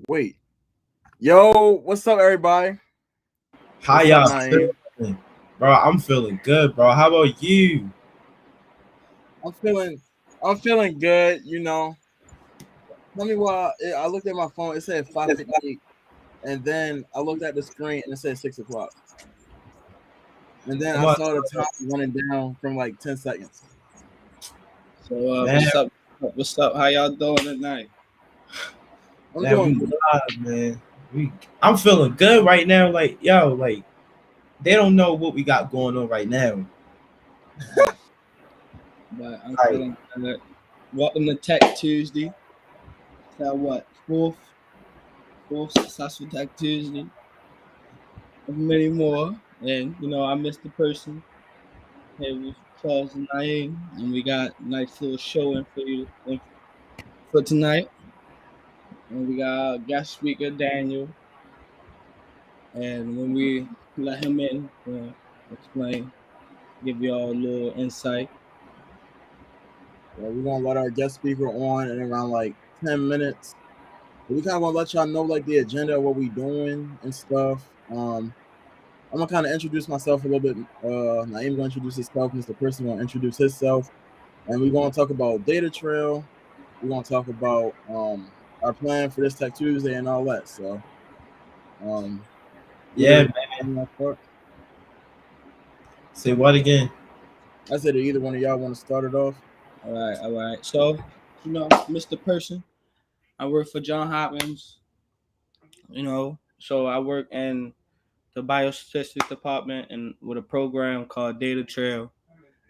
Wait. Yo, what's up, everybody? How What's up, y'all Naeem? feeling? Bro, I'm feeling good, bro. How about you? I'm feeling I'm feeling good, you know. Tell me why I looked at my phone, it said 5:58, and then I looked at the screen and it said 6 o'clock. And then Come I on, saw the time running down from like 10 seconds. So man. what's up? What's up? How y'all doing tonight? I'm Man, doing we good. live, man. I'm feeling good right now. Like, yo, like they don't know what we got going on right now. But I'm Like, feeling good. Welcome to Tech Tuesday. So what? Fourth successful Tech Tuesday. And many more. And I missed the person. Hey, with Charles and Naeem, and we got a nice little showing for you for tonight. And we got our guest speaker Daniel. And when we let him in, explain, give y'all a little insight. We're gonna let our guest speaker on in around like 10 minutes. We kind of want to let y'all know like the agenda of what we doing and stuff. I'm gonna kind of introduce myself a little bit. Naeem gonna introduce himself. Mr. Person gonna introduce himself, and we're gonna talk about Data Trail. We're gonna talk about our plan for this Tech Tuesday and all that. So, um, yeah, either man. start. Say what again? I said either one of y'all want to start it off. All right. So, Mr. Person, I work for John Hopkins. So I work in the biostatistics department and with a program called Data Trail.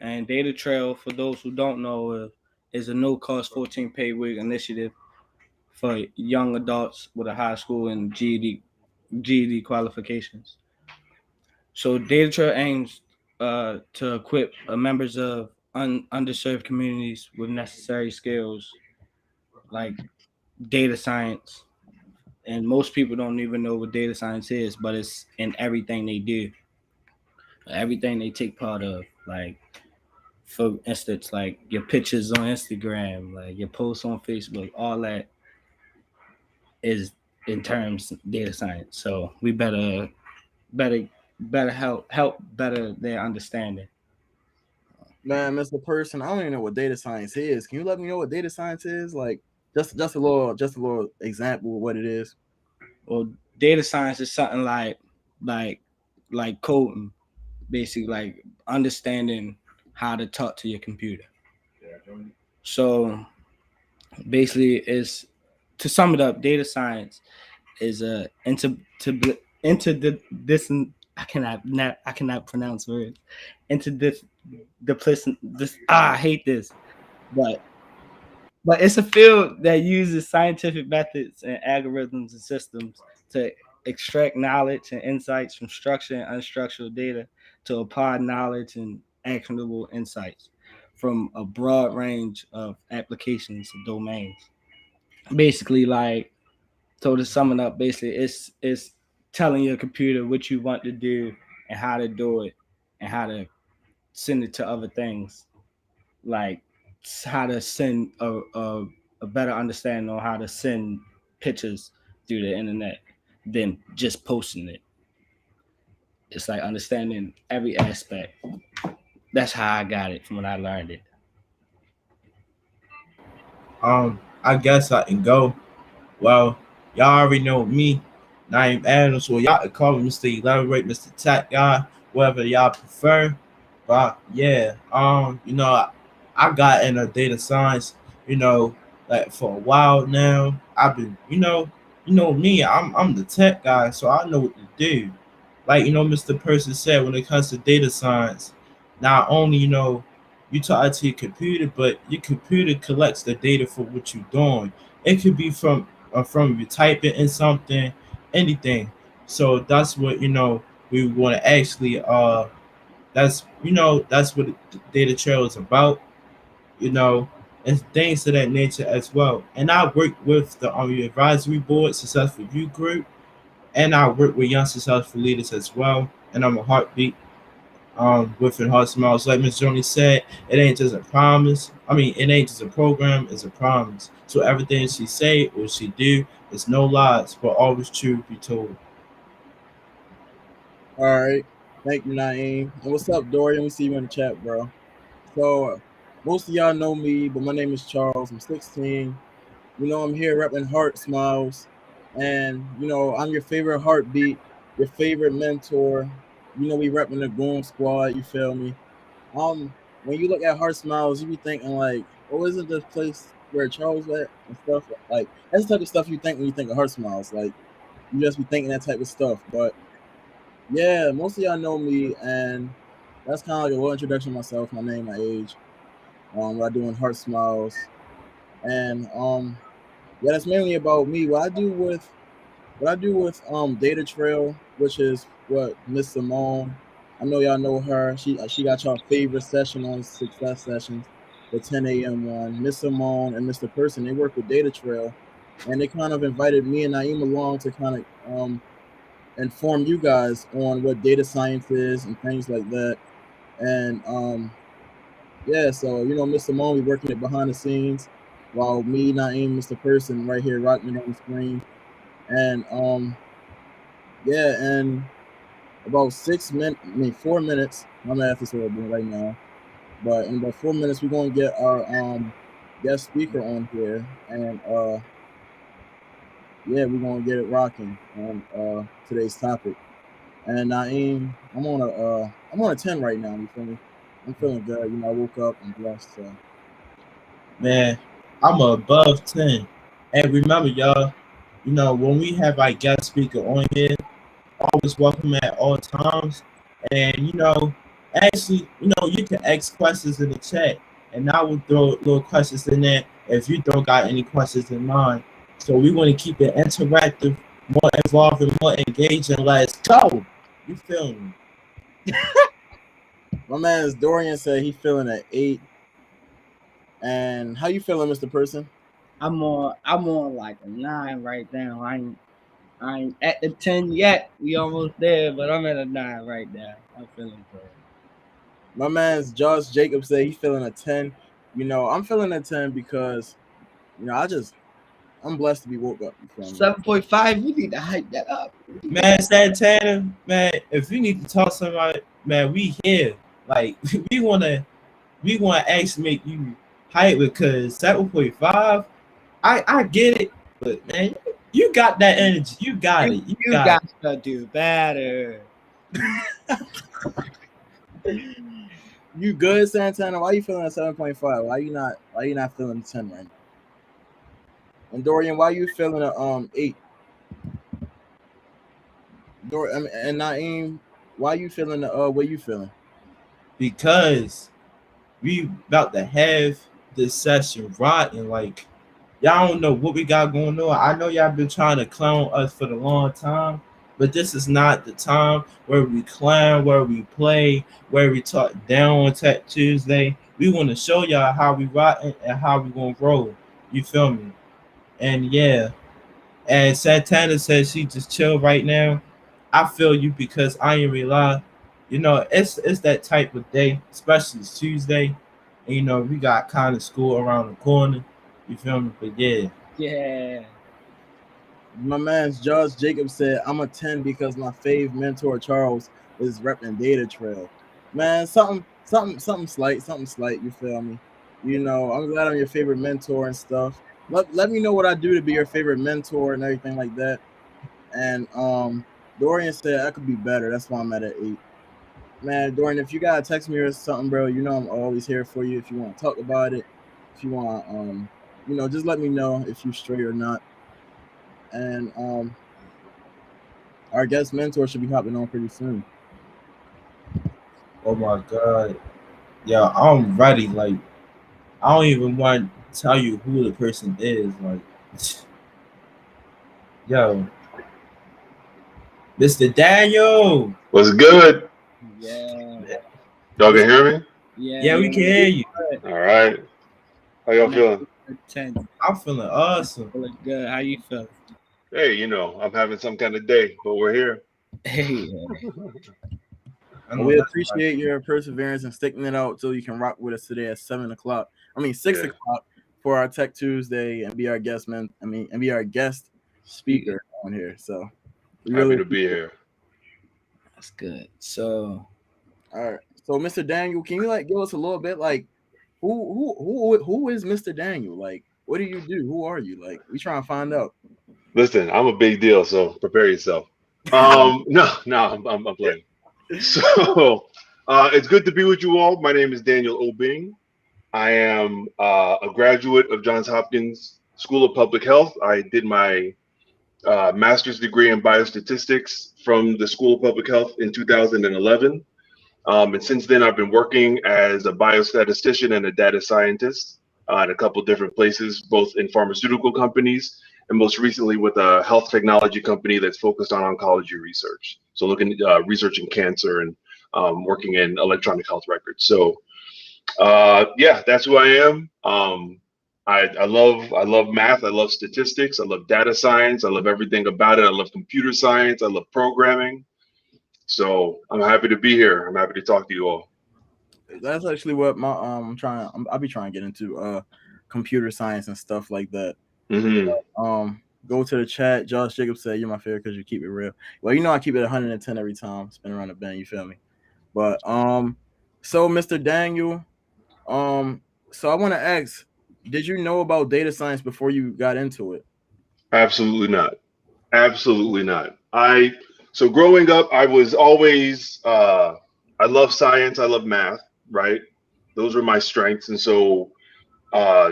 And Data Trail, for those who don't know, is a no-cost 14 paid week initiative for young adults with a high school and GED qualifications. So Data Trail aims to equip members of underserved communities with necessary skills like data science. And most people don't even know what data science is, but it's in everything they do, everything they take part of. Like, for instance, like your pictures on Instagram, like your posts on Facebook, all that is in terms of data science. So we better better help better their understanding. Man, Mr. Person, I don't even know what data science is. Can you let me know what data science is? Like, just a little example of what it is. Well, data science is something like like coding, basically like understanding how to talk to your computer. So basically, is to sum it up, data science is a into this I cannot pronounce words into this I hate this, but it's a field that uses scientific methods and algorithms and systems to extract knowledge and insights from structured and unstructured data to apply knowledge and actionable insights from a broad range of applications and domains. Basically, like, so to sum it up, basically it's telling your computer what you want to do and how to do it and how to send it to other things, like how to send a better understanding on how to send pictures through the internet than just posting it. It's like understanding every aspect. That's how I got it from when I learned it. I guess I can go. Well, y'all already know me. Naeem Adams. Well, y'all can call me Mr. Elaborate, Mr. Tech Guy, whatever y'all prefer. But yeah, I got into data science, you know, like for a while now. I've been, me, I'm the tech guy, so I know what to do. Like, Mr. Person said, when it comes to data science, not only, you talk to your computer, but your computer collects the data for what you're doing. It could be from you typing in something, anything. So that's what we want to actually that's what the data trail is about, you know, and things of that nature as well. And I work with the advisory board, successful youth group, and I work with young successful leaders as well. And I'm a heartbeat within Heart Smiles. Like Miss Johnny said, it ain't just a promise. I mean, it ain't just a program, it's a promise. So everything she say or she do It's no lies, but always truth be told. All right. Thank you, Naeem. And what's up, Dorian? We see you in the chat, bro. So most of y'all know me, but my name is Charles. I'm 16. I'm here repping Heart Smiles. And I'm your favorite heartbeat, your favorite mentor. We repping the Goon Squad, you feel me? When you look at Heart Smiles, you be thinking like, oh, isn't this place where Charles at and stuff? Like that's the type of stuff you think when you think of Heart Smiles. Like you just be thinking that type of stuff. But yeah, most of y'all know me, and that's kind of like a little introduction to myself, my name, my age, what I do in Heart Smiles, and yeah, that's mainly about me. What I do with Data Trail, which is what Miss Simone. I know y'all know her. She got y'all favorite session on Success Sessions, the 10 a.m. one. Miss Simone and Mr. Person, they work with Data Trail, and they kind of invited me and Naeem along to kind of inform you guys on what data science is and things like that. And yeah, so Mr. Simone, we working it behind the scenes, while me, Naeem, Mr. Person, right here rocking it on the screen. And yeah, and about 6 minutes, 4 minutes. My math is horrible right now, but in about 4 minutes, we're gonna get our guest speaker on here, and yeah, we're gonna get it rocking on today's topic. And Naeem, I'm on a 10 right now. You feel me? I'm feeling good. I woke up and blessed. So Man, I'm above 10. And remember, y'all, when we have our guest speaker on here, always welcome at all times. And actually, you can ask questions in the chat, and I will throw little questions in there if you don't got any questions in mind. So we want to keep it interactive, more involved, and more engaging. Let's go. You feel me? my man Dorian said he feeling at 8. And how you feeling, Mr. Person? I'm on like a 9 right now. I ain't at the 10 yet. We almost there, but I'm at a 9 right now. I'm feeling good. My man's Josh Jacobs said he feeling a 10. I'm feeling a 10 because I'm blessed to be woke up. You feel me? 7.5. We need to hype that up. Man, Santana, man, if you need to talk to somebody, man, we here. Like we wanna actually make you hype because 7.5. I get it, but man, you got that energy. You got it. You got it. to do better. You good, Santana? Why you feeling a 7.5? Why you not feeling 10 right now? And Dorian, why you feeling a 8? And Naeem, why you feeling the what you feeling? Because we about to have this session rotten. Like y'all don't know what we got going on. I know y'all been trying to clown us for the long time, but this is not the time where we clown, where we play, where we talk down on Tech Tuesday. We want to show y'all how we rotten and how we gonna roll. You feel me? And yeah, and Santana says she just chill right now. I feel you because I ain't rely. It's that type of day, especially it's Tuesday. And we got kind of school around the corner. You feel me? But yeah. Yeah. My man's Josh Jacobs said I'm a 10 because my fave mentor Charles is repping Data Trail. Man, something slight. You feel me? I'm glad I'm your favorite mentor and stuff. Let me know what I do to be your favorite mentor and everything like that. And Dorian said I could be better. That's why I'm at an 8. Man, Dorian, if you gotta text me or something, bro, I'm always here for you. If you want to talk about it, if you want, just let me know if you straight or not. And our guest mentor should be hopping on pretty soon. Oh my god. Yeah, I'm ready. Like, I don't even want to tell you who the person is. Like, yo, Mr. Daniel. What's good? Yeah. Y'all can hear me? Yeah, we can hear you. All right. How y'all feeling? 10. I'm feeling awesome. Feeling good. How you feeling? Hey, I'm having some kind of day, but we're here. Hey. We appreciate your perseverance and sticking it out till you can rock with us today at 7 o'clock. 6 o'clock for our Tech Tuesday and be our guest and be our guest speaker on here. So Happy to be here. That's good. So, all right. So, Mr. Daniel, can you like give us a little bit like who is Mr. Daniel? Like, what do you do? Who are you? Like, we trying to find out. Listen, I'm a big deal, so prepare yourself. No, I'm playing. So, it's good to be with you all. My name is Daniel Obing. I am a graduate of Johns Hopkins School of Public Health. I did my master's degree in biostatistics from the School of Public Health in 2011. And since then, I've been working as a biostatistician and a data scientist in a couple different places, both in pharmaceutical companies and most recently with a health technology company that's focused on oncology research. So looking at researching cancer and working in electronic health records. So yeah, that's who I am. I love math. I love statistics. I love data science. I love everything about it. I love computer science. I love programming. So I'm happy to be here. I'm happy to talk to you all. That's actually what my I'll be trying to get into computer science and stuff like that. Go to the chat. Josh Jacobs said you're my favorite because you keep it real. Well, you know I keep it 110 every time. Spin around the bend, you feel me? But so Mr. Daniel, so I want to ask, did you know about data science before you got into it? Absolutely not. Absolutely not. So growing up, I was always I love science, I love math, right? Those were my strengths. And so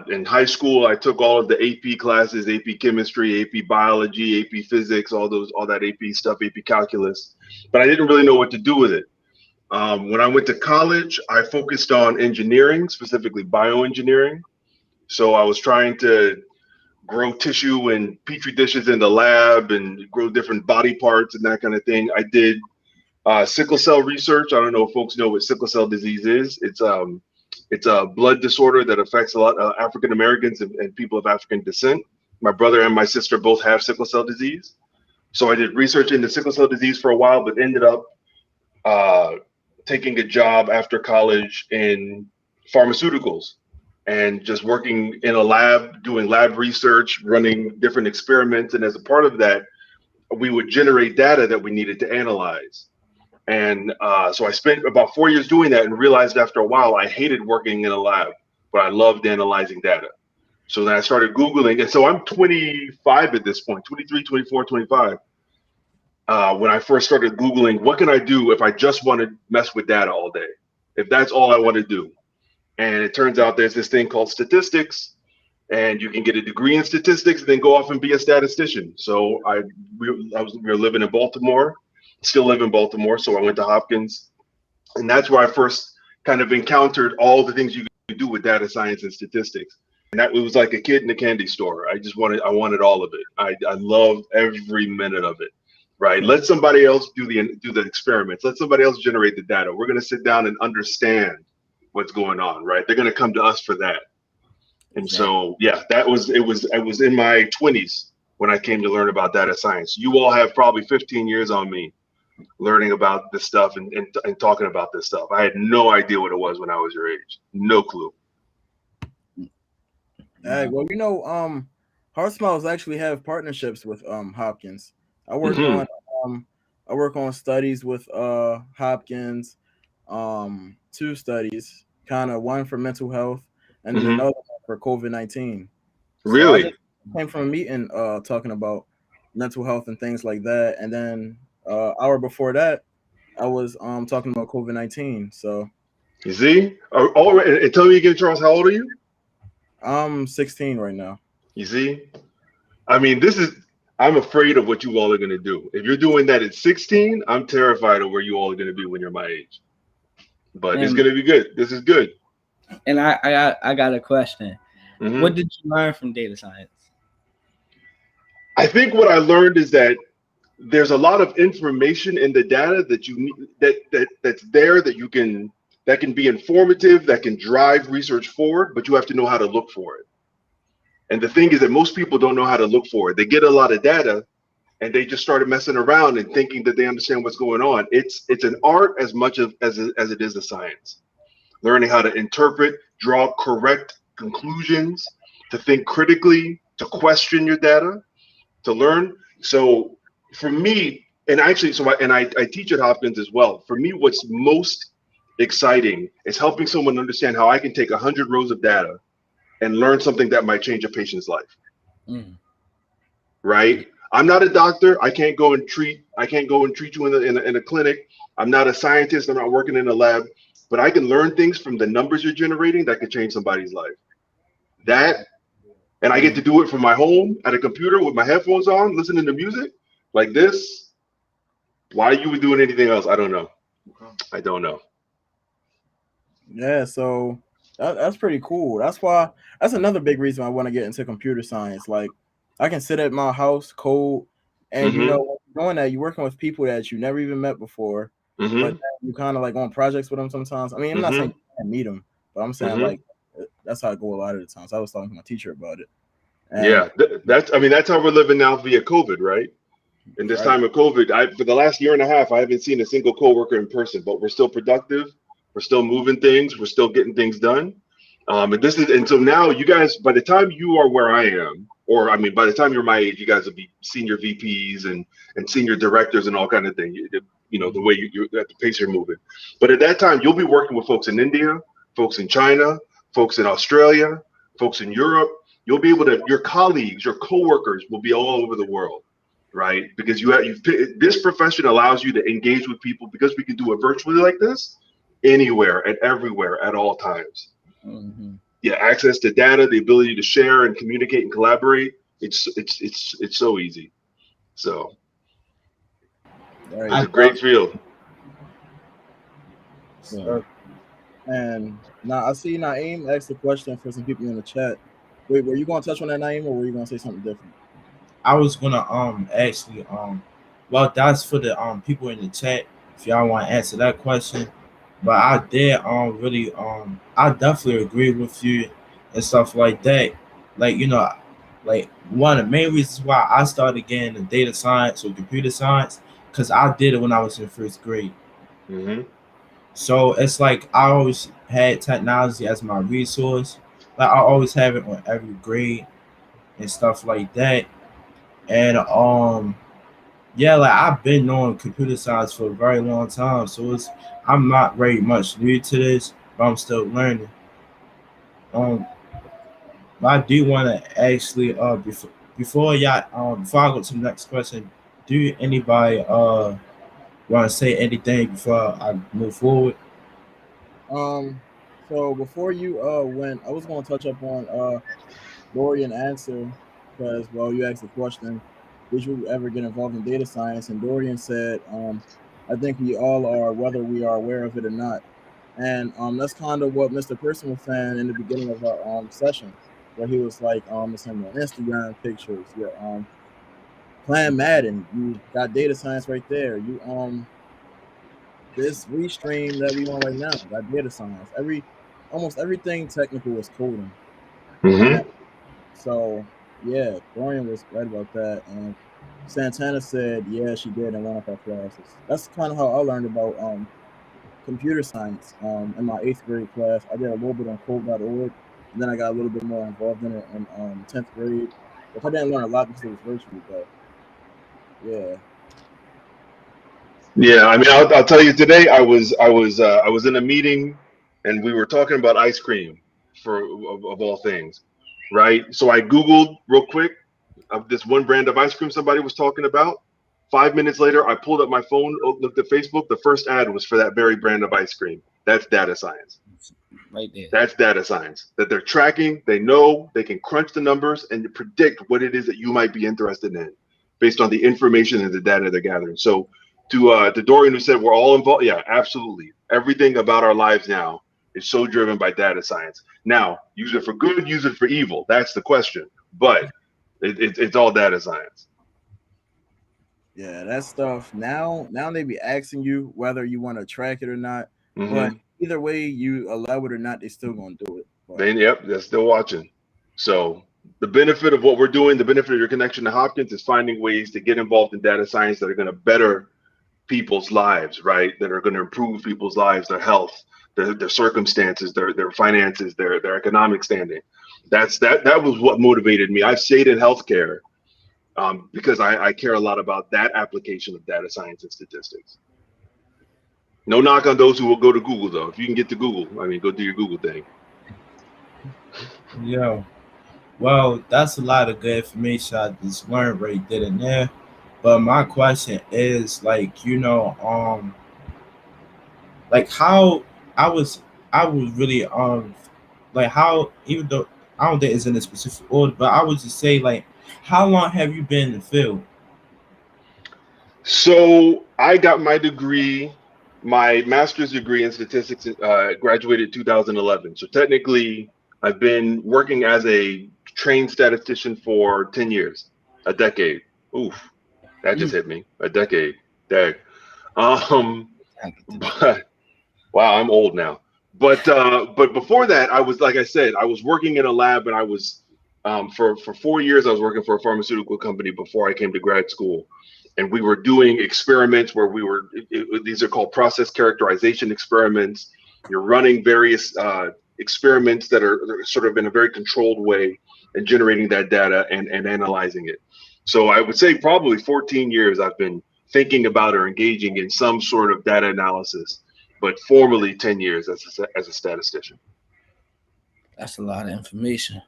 in high school, I took all of the AP classes, AP chemistry, AP biology, AP physics, all that AP stuff, AP calculus, but I didn't really know what to do with it. When I went to college, I focused on engineering, specifically bioengineering. So I was trying to grow tissue in petri dishes in the lab and grow different body parts and that kind of thing. I did sickle cell research. I don't know if folks know what sickle cell disease is. It's a blood disorder that affects a lot of African Americans and people of African descent. My brother and my sister both have sickle cell disease. So I did research into sickle cell disease for a while, but ended up taking a job after college in pharmaceuticals and just working in a lab, doing lab research, running different experiments. And as a part of that, we would generate data that we needed to analyze. And so I spent about 4 years doing that and realized after a while, I hated working in a lab, but I loved analyzing data. So then I started Googling. And so I'm 25 at this point, 23, 24, 25. When I first started Googling, what can I do if I just want to mess with data all day? If that's all I want to do. And it turns out there's this thing called statistics, and you can get a degree in statistics and then go off and be a statistician. So we were living in Baltimore, still live in Baltimore. So I went to Hopkins, and that's where I first kind of encountered all the things you can do with data science and statistics. And it was like a kid in a candy store. I wanted all of it. I loved every minute of it. Right. Let somebody else do the experiments. Let somebody else generate the data. We're going to sit down and understand what's going on. Right. They're going to come to us for that. And so, yeah, it was in my 20s when I came to learn about data science. You all have probably 15 years on me learning about this stuff and talking about this stuff. I had no idea what it was when I was your age. No clue. Well, you know, Heart Smiles actually have partnerships with Hopkins. I work on studies with Hopkins, 2 studies, kind of one for mental health and then another one for COVID-19. Really? So I came from a meeting talking about mental health and things like that, and then hour before that, I was talking about COVID-19. So you see, and tell me again, Charles, how old are you? I'm 16 right now. You see, I mean, I'm afraid of what you all are going to do. If you're doing that at 16, I'm terrified of where you all are going to be when you're my age. But it's going to be good. This is good. And I got a question. What did you learn from data science? I think what I learned is that there's a lot of information in the data that you need that's there that can be informative, that can drive research forward, but you have to know how to look for it. And the thing is that most people don't know how to look for it. They get a lot of data and they just started messing around and thinking that they understand what's going on. It's an art as much as it is a science. Learning how to interpret, draw correct conclusions, to think critically, to question your data. to learn. So for me, and actually, I teach at Hopkins as well. For me, what's most exciting is helping someone understand how I can take 100 rows of data and learn something that might change a patient's life. Mm. Right? I'm not a doctor. I can't go and treat you in a clinic. I'm not a scientist. I'm not working in a lab, but I can learn things from the numbers you're generating that could change somebody's life. That, and I get to do it from my home at a computer with my headphones on, listening to music like this. Why you would doing anything else? I don't know. I don't know. Yeah, so that's pretty cool. That's another big reason I want to get into computer science. Like, I can sit at my house, code, and you know, when you're doing that, you're working with people that you never even met before, but then you kind of like on projects with them sometimes. I mean, I'm not saying you can't meet them, but I'm saying like that's how I go a lot of the times. I was talking to my teacher about it. And yeah, that's how we're living now via COVID, right? In this time of COVID, for the last year and a half, I haven't seen a single coworker in person, but we're still productive. We're still moving things. We're still getting things done. And so now you guys, by the time you are where I am, or I mean, by the time you're my age, you guys will be senior VPs and senior directors and all kind of thing. You know, the way you at the pace you're moving. But at that time, you'll be working with folks in India, folks in China, folks in Australia, folks in Europe. You'll be able to, your colleagues, your coworkers will be all over the world, right? Because this profession allows you to engage with people because we can do it virtually like this, anywhere and everywhere at all times. Yeah, access to data, the ability to share and communicate and collaborate. It's so easy. So it's a great field. And now I see Naeem asked a question for some people in the chat. Wait, were you going to touch on that, Naeem, or were you going to say something different? I was gonna actually well, that's for the people in the chat if y'all want to answer that question. But I did really I definitely agree with you and stuff like that. Like, you know, like one of the main reasons why I started getting into data science or computer science, because I did it when I was in first grade. So it's like I always had technology as my resource. Like I always have it on every grade and stuff like that. And yeah, like I've been knowing computer science for a very long time, so I'm not very much new to this, but I'm still learning. But I do want to actually before y'all before I go to the next question, do anybody want to say anything before I move forward? So before you went, I was going to touch up on Dorian answer because you asked the question, did you ever get involved in data science? And Dorian said, I think we all are, whether we are aware of it or not. And that's kind of what Mr. Person was saying in the beginning of our session, where he was like, sending Instagram pictures, playing Madden, you got data science right there. You this restream that we on right now got data science. Almost everything technical is coding. So yeah, Dorian was right about that. And Santana said, yeah, she did in one of our classes. That's kind of how I learned about computer science in my 8th grade class. I did a little bit on code.org, and then I got a little bit more involved in it in 10th grade. But I didn't learn a lot because it was virtual, but yeah. Yeah, I mean, I'll tell you today. I was in a meeting, and we were talking about ice cream of all things, right? So I Googled real quick of this one brand of ice cream somebody was talking about. 5 minutes later, I pulled up my phone, looked at Facebook. The first ad was for that very brand of ice cream. That's data science. Right there. That's data science that they're tracking. They know they can crunch the numbers and predict what it is that you might be interested in based on the information and the data they're gathering. So to Dorian, who said we're all involved, yeah, absolutely. Everything about our lives now is so driven by data science. Now, use it for good, use it for evil. That's the question. But it's all data science. Yeah, that stuff. Now they be asking you whether you want to track it or not. But either way, you allow it or not, they still gonna do it. But, they're still watching. So the benefit of what we're doing, the benefit of your connection to Hopkins is finding ways to get involved in data science that are going to better people's lives, right? That are going to improve people's lives, their health, their circumstances, their finances, their economic standing. That was what motivated me. I've stayed in healthcare because I care a lot about that application of data science and statistics. No knock on those who will go to Google, though. If you can get to Google, I mean, go do your Google thing. Yeah. Well, that's a lot of good information I just learned right there and there. But my question is like, like how I was really like how, even though I don't think it's in a specific order, but I would just say like, how long have you been in the field? So I got my degree, my master's degree in statistics, graduated 2011. So technically, I've been working as a trained statistician for 10 years, a decade. Oof, that just hit me. A decade. Dang. Um, but wow, I'm old now. But before that, I was, like I said, I was working in a lab, and I was for 4 years I was working for a pharmaceutical company before I came to grad school, and we were doing experiments where these are called process characterization experiments. You're running various experiments that are sort of in a very controlled way and generating that data and analyzing it. So I would say probably 14 years I've been thinking about or engaging in some sort of data analysis, but formally 10 years as a statistician. That's a lot of information.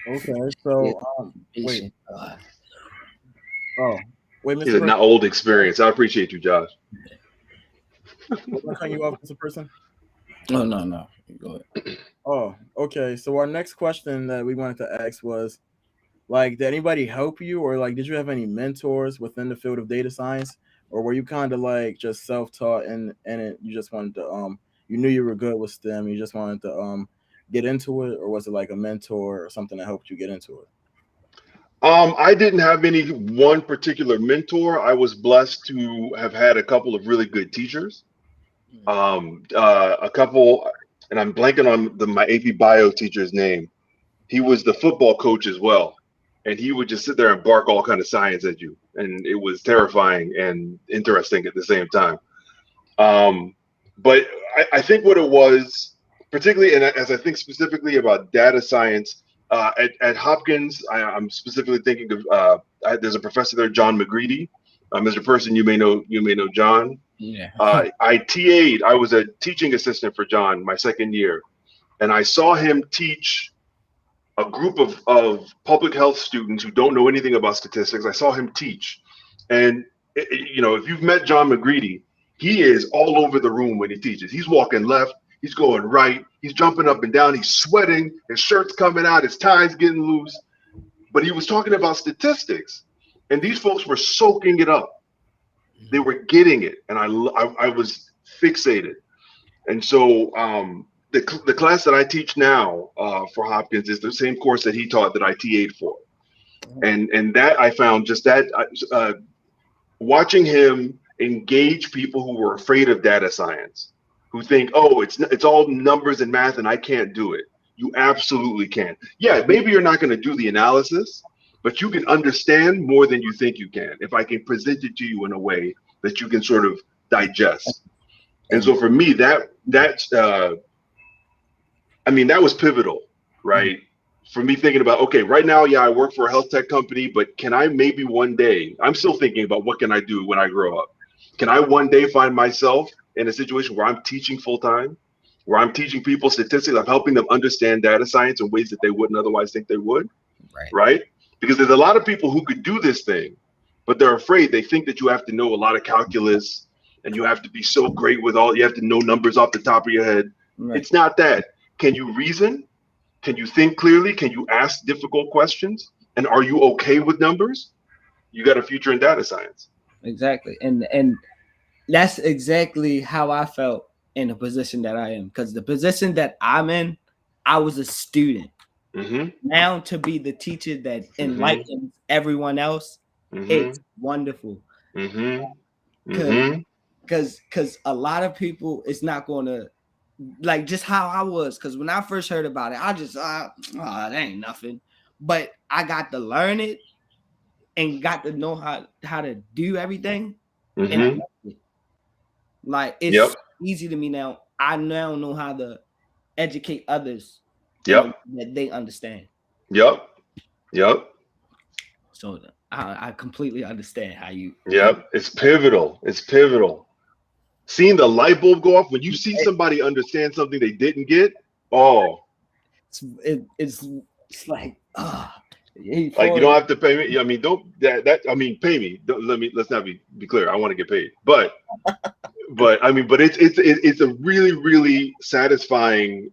Okay, so wait. Oh, wait, It's not old experience. I appreciate you, Josh. Was I cutting you off, Mr. Person? Oh, no. Go ahead. Oh, okay. So our next question that we wanted to ask was, like, did anybody help you, or like, did you have any mentors within the field of data science, or were you kind of like just self-taught and you just wanted to you knew you were good with STEM, you just wanted to get into it, or was it like a mentor or something that helped you get into it? I didn't have any one particular mentor. I was blessed to have had a couple of really good teachers. A couple, and I'm blanking on my AP Bio teacher's name. He was the football coach as well, and he would just sit there and bark all kind of science at you, and it was terrifying and interesting at the same time. But I think what it was, particularly, and as I think specifically about data science, at Hopkins, I'm specifically thinking of there's a professor there, John McGreedy. Mr. Person, you may know John. Yeah. I TA'd. I was a teaching assistant for John my second year, and I saw him teach a group of public health students who don't know anything about statistics. I saw him teach, and if you've met John McGreedy, he is all over the room when he teaches. He's walking left, he's going right, he's jumping up and down, he's sweating, his shirt's coming out, his tie's getting loose. But he was talking about statistics, and these folks were soaking it up. They were getting it, and I was fixated. And so the class that I teach now for Hopkins is the same course that he taught that I TA'd for. And that I found just that watching him engage people who were afraid of data science, who think, oh, it's all numbers and math and I can't do it. You absolutely can. Yeah, maybe you're not going to do the analysis, but you can understand more than you think you can if I can present it to you in a way that you can sort of digest. And so for me, that was pivotal, right? For me thinking about, okay, right now, yeah, I work for a health tech company, but can I maybe one day, I'm still thinking about what can I do when I grow up? Can I one day find myself in a situation where I'm teaching full time, where I'm teaching people statistics, I'm helping them understand data science in ways that they wouldn't otherwise think they would, right? Because there's a lot of people who could do this thing, but they're afraid. They think that you have to know a lot of calculus and you have to be so great you have to know numbers off the top of your head. Right. It's not that. Can you reason? Can you think clearly? Can you ask difficult questions? And are you okay with numbers? You got a future in data science. Exactly. And that's exactly how I felt in the position that I am. Because the position that I'm in, I was a student. Mm-hmm. Now to be the teacher that enlightens everyone else, it's wonderful. Because a lot of people, it's not going to, like just how I was. Because when I first heard about it, I just, that ain't nothing. But I got to learn it and got to know how to do everything. And I loved it. Like, it's easy to me now. I now know how to educate others that they understand. Yep. So I completely understand how you. Yep. It's pivotal. It's pivotal. Seeing the light bulb go off when you see somebody understand something they didn't get. Oh, It's like like you don't have to pay me. I mean, don't that I mean, pay me. Don't, let's not be clear. I want to get paid, but I mean, but it's a really satisfying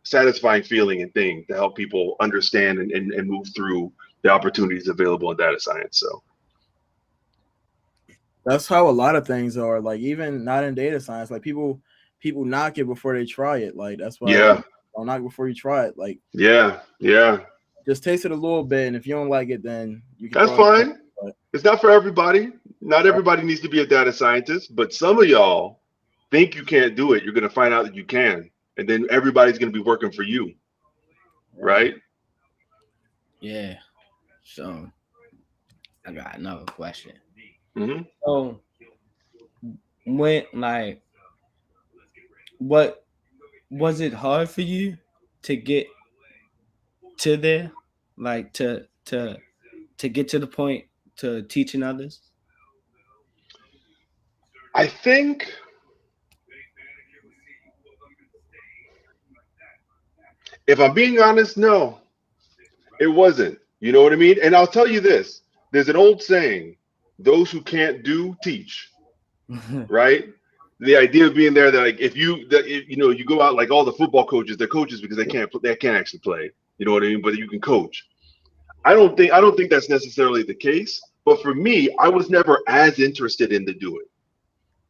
satisfying feeling and thing to help people understand and move through the opportunities available in data science. So that's how a lot of things are. Like even not in data science, like people knock it before they try it. Like that's why don't knock it before you try it. Like yeah. Just taste it a little bit, and if you don't like it, then you can. That's fine. It's not for everybody. Not everybody needs to be a data scientist, but some of y'all think you can't do it. You're going to find out that you can, and then everybody's going to be working for you, right? Yeah. So I got another question. Mm-hmm. So when like, what was it hard for you to get to there, like to get to the point to teaching others? I think if I'm being honest, no, it wasn't. You know what I mean? And I'll tell you this, there's an old saying, those who can't do, teach, right? The idea of being there that like if you go out like all the football coaches, they're coaches because they can't actually play. You know what I mean? But you can coach. I don't think that's necessarily the case. But for me, I was never as interested in the doing.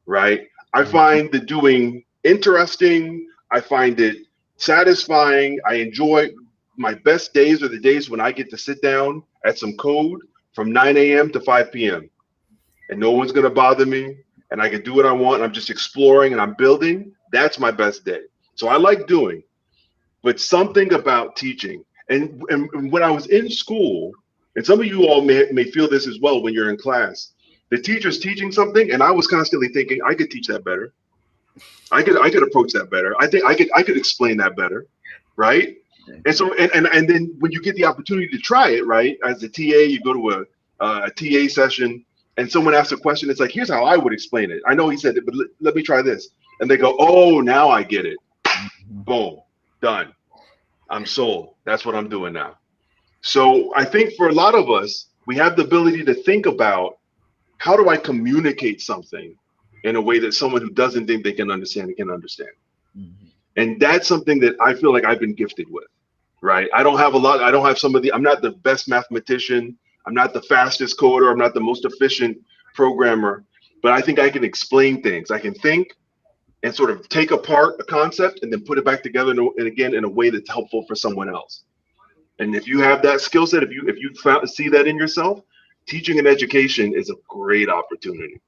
Right? I find the doing interesting. I find it satisfying. I enjoy my best days are the days when I get to sit down at some code from 9 a.m. to 5 p.m. and no one's gonna bother me. And I can do what I want. I'm just exploring and I'm building. That's my best day. So I like doing, but something about teaching. And when I was in school, and some of you all may feel this as well when you're in class, the teacher's teaching something, and I was constantly thinking, I could teach that better. I could approach that better. I think I could explain that better, right? And so and then when you get the opportunity to try it, right, as a TA, you go to a TA session, and someone asks a question. It's like, here's how I would explain it. I know he said it, but let me try this. And they go, oh, now I get it. Boom, done. I'm sold. That's what I'm doing now. So I think for a lot of us, we have the ability to think about, how do I communicate something in a way that someone who doesn't think they can understand can understand? Mm-hmm. And that's something that I feel like I've been gifted with, right? I don't have I'm not the best mathematician. I'm not the fastest coder. I'm not the most efficient programmer, but I think I can explain things. I can think and sort of take apart a concept and then put it back together and again in a way that's helpful for someone else. And if you have that skill set, if you see that in yourself, teaching and education is a great opportunity,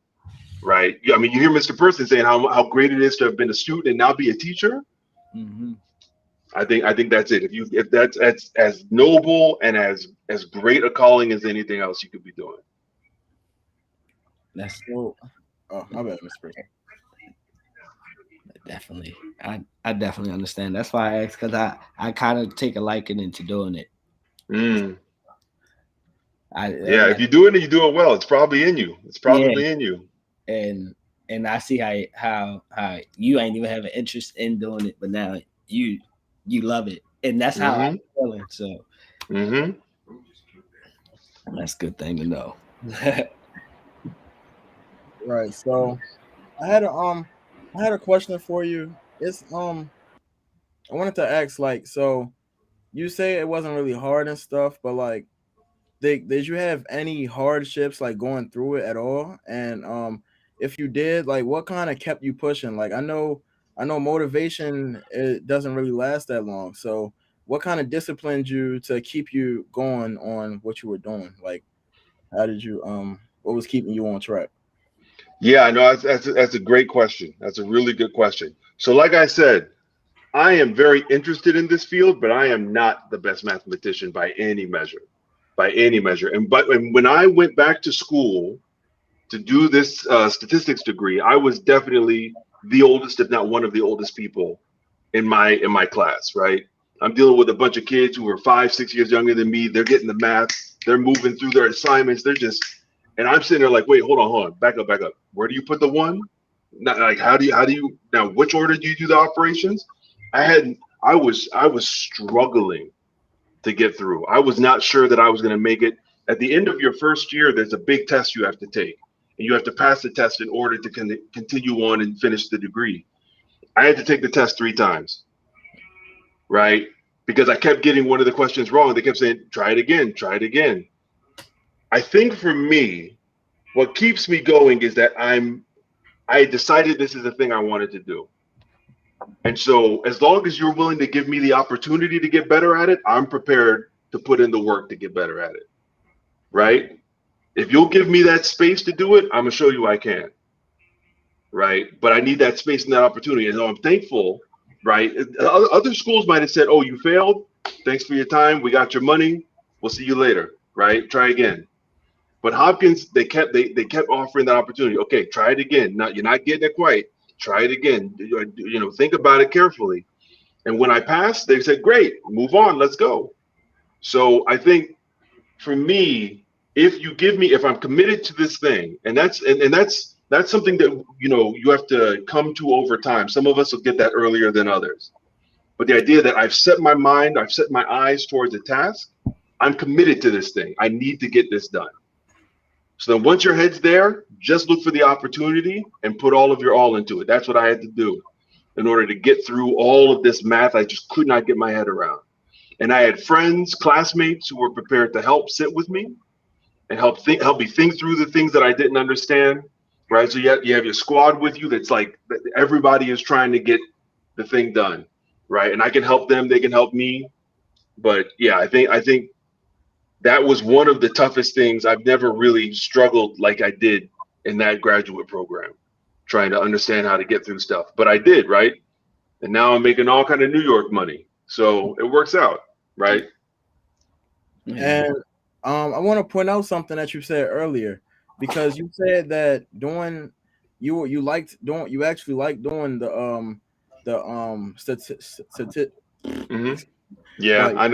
right? I mean, you hear Mr. Person saying how great it is to have been a student and now be a teacher. Mm-hmm. I think that's it. If that's as noble and as great a calling as anything else you could be doing. That's so. Oh, my bad, Mr. Person. Definitely, I definitely understand. That's why I asked, because I kind of take a liking into doing it. If you're doing it, you do it well. It's probably in you. It's probably in you. And I see how you ain't even have an interest in doing it, but now you love it, and that's how I'm feeling. So that's a good thing to know. Right. So I had a question for you. It's I wanted to ask, like, so you say it wasn't really hard and stuff, but like, did you have any hardships like going through it at all? And if you did, like, what kind of kept you pushing? Like, I know motivation, it doesn't really last that long. So what kind of disciplined you to keep you going on what you were doing? Like, how did you what was keeping you on track? Yeah, no, that's a great question. That's a really good question. So like I said, I am very interested in this field, but I am not the best mathematician by any measure. And when I went back to school to do this statistics degree, I was definitely the oldest, if not one of the oldest people in my class, right? I'm dealing with a bunch of kids who are 5, 6 years younger than me. They're getting the math. They're moving through their assignments. And I'm sitting there like, wait, hold on. Back up. Where do you put the one? Not like, how do you now, which order do you do the operations? I was struggling to get through. I was not sure that I was going to make it. At the end of your first year, there's a big test you have to take, and you have to pass the test in order to continue on and finish the degree. I had to take the test 3 times, right? Because I kept getting one of the questions wrong. They kept saying, try it again. I think for me, what keeps me going is that I decided this is the thing I wanted to do. And so as long as you're willing to give me the opportunity to get better at it, I'm prepared to put in the work to get better at it, right? If you'll give me that space to do it, I'm gonna show you I can, right? But I need that space and that opportunity. And so I'm thankful, right? Other schools might have said, oh, you failed. Thanks for your time. We got your money. We'll see you later, right? Try again. But Hopkins, they kept offering that opportunity. Okay, try it again. Now you're not getting it quite. Try it again. You know, think about it carefully. And when I passed, they said, great, move on, let's go. So I think for me, if I'm committed to this thing, and that's something that, you know, you have to come to over time. Some of us will get that earlier than others. But the idea that I've set my mind, I've set my eyes towards a task, I'm committed to this thing. I need to get this done. So then once your head's there, just look for the opportunity and put all of your all into it. That's what I had to do in order to get through all of this math I just could not get my head around. And I had friends, classmates who were prepared to help sit with me and help me think through the things that I didn't understand, right? So you have your squad with you that's like everybody is trying to get the thing done, right? And I can help them, they can help me. But yeah, I think that was one of the toughest things. I've never really struggled like I did in that graduate program, trying to understand how to get through stuff. But I did, right? And now I'm making all kind of New York money. So it works out, right? And I want to point out something that you said earlier, because you said that you actually like doing the Yeah, like, I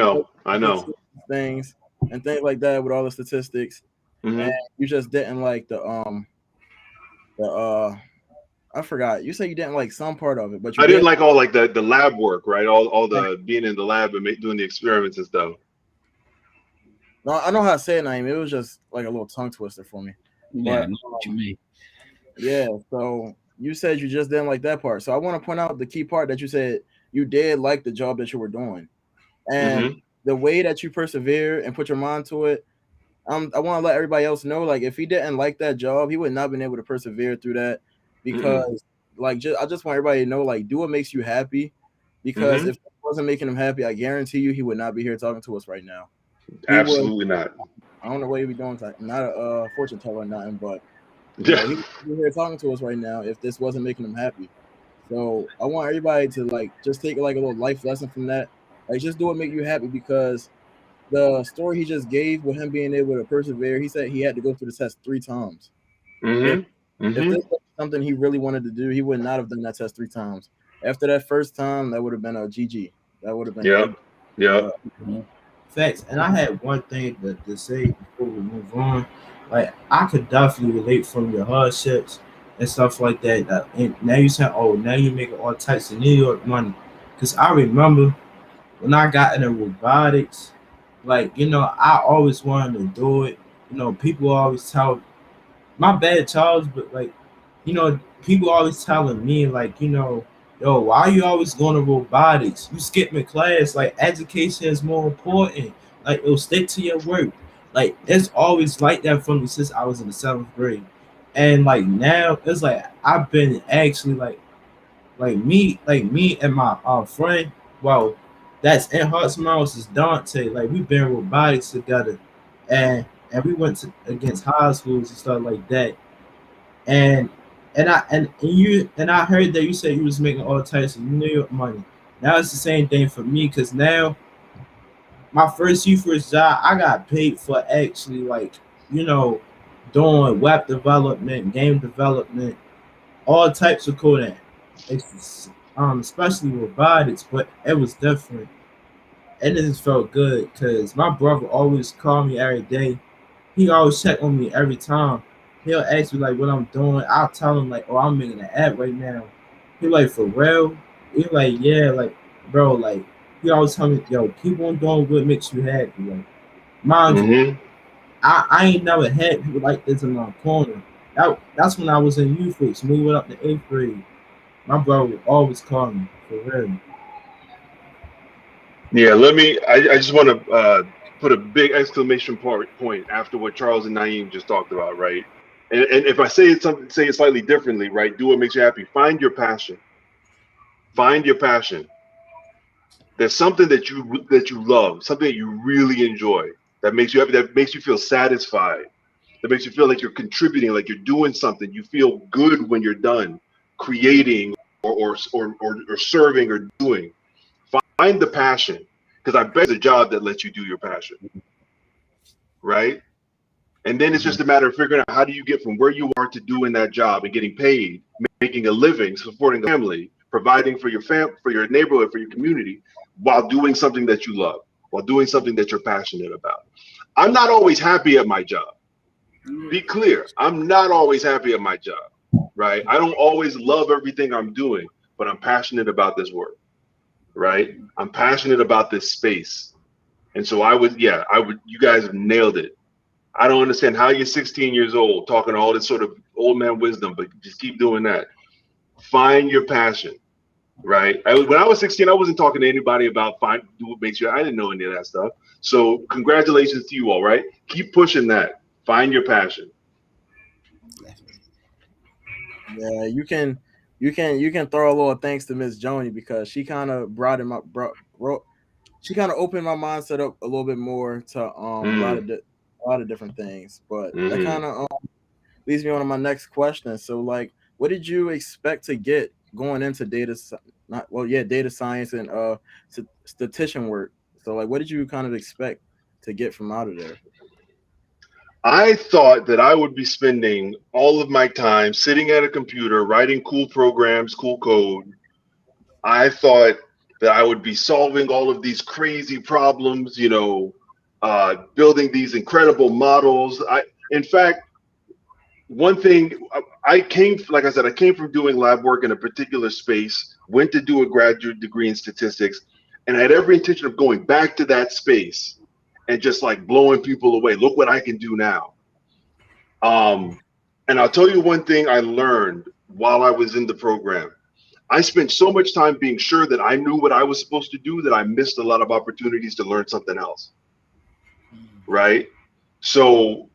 know things and things like that with all the statistics. And you just didn't like the I forgot. You said you didn't like some part of it, but I didn't like all like the lab work, right? All the being in the lab and doing the experiments and stuff. No, I know how to say it, Naeem. It was just like a little tongue twister for me. Yeah, But, I know what you mean. yeah, so you said you just didn't like that part. So I want to point out the key part that you said you did like the job that you were doing. And the way that you persevere and put your mind to it, I want to let everybody else know, like, if he didn't like that job, he would not have been able to persevere through that, because I just want everybody to know, like, do what makes you happy, because if it wasn't making him happy, I guarantee you he would not be here talking to us right now. Absolutely not. I don't know what he'd be doing. Not a fortune teller or nothing, but you know, he'd be here talking to us right now if this wasn't making him happy. So I want everybody to like just take like a little life lesson from that. Like, just do what make you happy, because the story he just gave with him being able to persevere, he said he had to go through the test 3 times. If this was something he really wanted to do, he would not have done that test 3 times. After that first time, that would have been a GG. That would have been Facts. And I had one thing to say before we move on. Like, I could definitely relate from your hardships and stuff like that. And now you say, oh, now you're making all types of New York money. Because I remember when I got into robotics, like, you know, I always wanted to do it. You know, people always tell, my bad, Charles, but like, you know, people always telling me, like, you know, yo, why are you always going to robotics? You skipping class. Like, education is more important. Like, it'll stick to your work. Like, it's always like that for me since I was in the 7th grade. And like now, it's like I've been actually like me and my friend. Well, that's in Hearts Mouse is Dante. Like, we've been robotics together, and we went against high schools and stuff like that. And I heard that you said you was making all types of New York money. Now it's the same thing for me, because now my first job, I got paid for actually, like, you know, doing web development, game development, all types of coding, especially robotics. But it was different and it just felt good because my brother always called me every day. He always check on me every time. He'll ask me like what I'm doing. I'll tell him like, oh, I'm making an app right now. He like, for real? He like, yeah, like, bro, like, he always tell me, yo, keep on doing what makes you happy. Like, mind you, I ain't never had people like this in my corner. That's when I was in youth groups, moving up to 8th grade. My brother would always call me, for real. Yeah, I just want to put a big exclamation point after what Charles and Naeem just talked about, right? And if I say it slightly differently, right? Do what makes you happy. Find your passion. Find your passion. There's something that you love, something that you really enjoy, that makes you happy, that makes you feel satisfied, that makes you feel like you're contributing, like you're doing something. You feel good when you're done creating or serving or doing. Find the passion, because I bet it's a job that lets you do your passion, right? And then it's just a matter of figuring out how do you get from where you are to doing that job and getting paid, making a living, supporting a family, providing for your for your neighborhood, for your community, while doing something that you love, while doing something that you're passionate about. I'm not always happy at my job. Be clear, I'm not always happy at my job, right? I don't always love everything I'm doing, but I'm passionate about this work. Right? I'm passionate about this space. And so you guys have nailed it. I don't understand how you're 16 years old talking all this sort of old man wisdom, but just keep doing that. Find your passion, right? When I was 16, I wasn't talking to anybody about do what makes you, I didn't know any of that stuff. So congratulations to you all, right? Keep pushing that. Find your passion. Yeah, you can throw a little thanks to Miss Joni, because she kind of she kind of opened my mindset up a little bit more to a lot of different things. But that kind of leads me on to my next question. So, like, what did you expect to get going into data science and statistician work? So, like, what did you kind of expect to get from out of there? I thought that I would be spending all of my time sitting at a computer, writing cool programs, cool code. I thought that I would be solving all of these crazy problems, building these incredible models. In fact, one thing, I came from doing lab work in a particular space, went to do a graduate degree in statistics, and I had every intention of going back to that space and just like blowing people away. Look what I can do now. And I'll tell you one thing I learned while I was in the program. I spent so much time being sure that I knew what I was supposed to do that I missed a lot of opportunities to learn something else. Right? So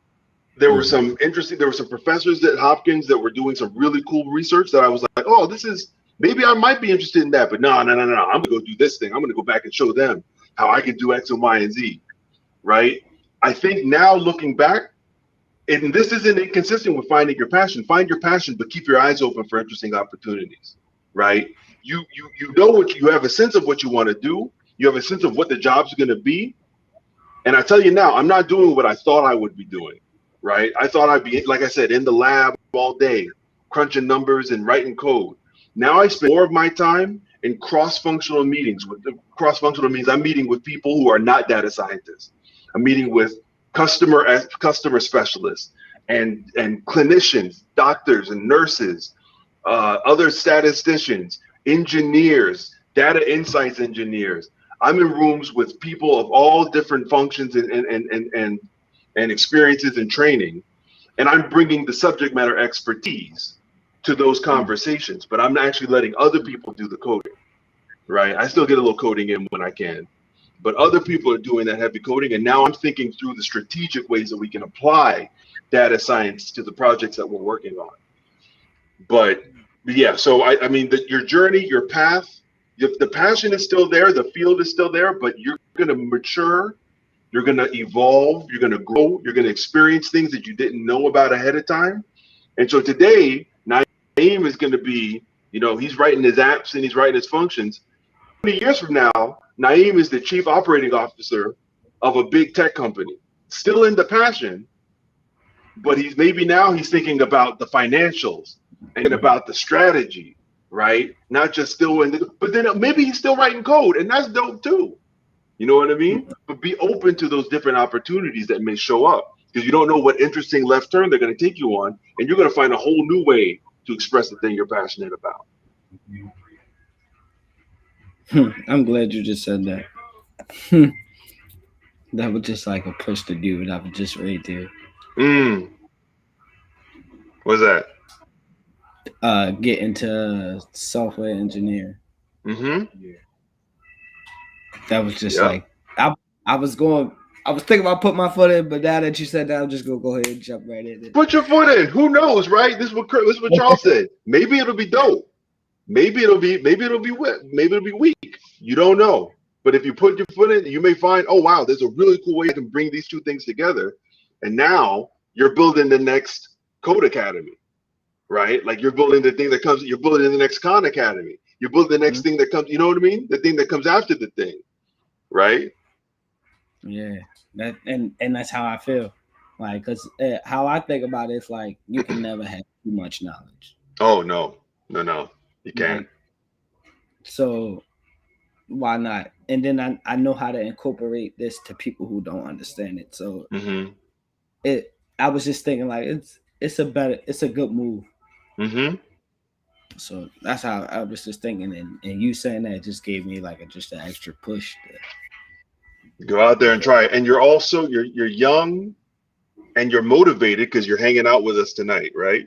there were some professors at Hopkins that were doing some really cool research that I was like, oh, maybe I might be interested in that, but no, I'm gonna go do this thing. I'm gonna go back and show them how I can do X and Y and Z. Right? I think now looking back, and this isn't inconsistent with finding your passion. Find your passion, but keep your eyes open for interesting opportunities. Right? You know you have a sense of what you want to do. You have a sense of what the job's going to be. And I tell you now, I'm not doing what I thought I would be doing. Right? I thought I'd be, like I said, in the lab all day, crunching numbers and writing code. Now I spend more of my time in cross-functional meetings. Cross-functional means I'm meeting with people who are not data scientists. I'm meeting with customer specialists and clinicians, doctors and nurses, other statisticians, engineers, data insights engineers. I'm in rooms with people of all different functions and experiences and training, and I'm bringing the subject matter expertise to those conversations, but I'm actually letting other people do the coding, right? I still get a little coding in when I can, but other people are doing that heavy coding, and now I'm thinking through the strategic ways that we can apply data science to the projects that we're working on. But yeah, so I mean, your journey, your path, the passion is still there, the field is still there, but you're going to mature, you're going to evolve, you're going to grow, you're going to experience things that you didn't know about ahead of time. And so today, Naeem is going to be, he's writing his apps and he's writing his functions. 20 years from now, Naeem is the chief operating officer of a big tech company, still in the passion, but he's thinking about the financials and about the strategy, right? Not just but then maybe he's still writing code, and that's dope too, You know what I mean? But be open to those different opportunities that may show up, because you don't know what interesting left turn they're going to take you on, and you're going to find a whole new way to express the thing you're passionate about. I'm glad you just said that. That was just like a push to do. That was just right there. What's that? Get into software engineering. Mm-hmm. That was just like I was thinking about putting my foot in, but now that you said that, I'm just gonna go ahead and jump right in. Put your foot in. Who knows, right? This is what Charles said. Maybe it'll be dope. Maybe it'll be weak. You don't know. But if you put your foot in, you may find, oh wow, there's a really cool way to bring these two things together. And now you're building the next Code Academy, right? Like you're building the thing that comes. You're building the next Khan Academy. You're building the next thing that comes. You know what I mean? The thing that comes after the thing, right? Yeah, and that's how I feel. Like, cause how I think about it is like you can never have too much knowledge. Oh no, you can't. Like, so why not? And then I know how to incorporate this to people who don't understand it. So I was just thinking like it's a good move. So that's how I was just thinking, and you saying that just gave me like just an extra push to go out there and try it. And you're also you're young and you're motivated because you're hanging out with us tonight, right?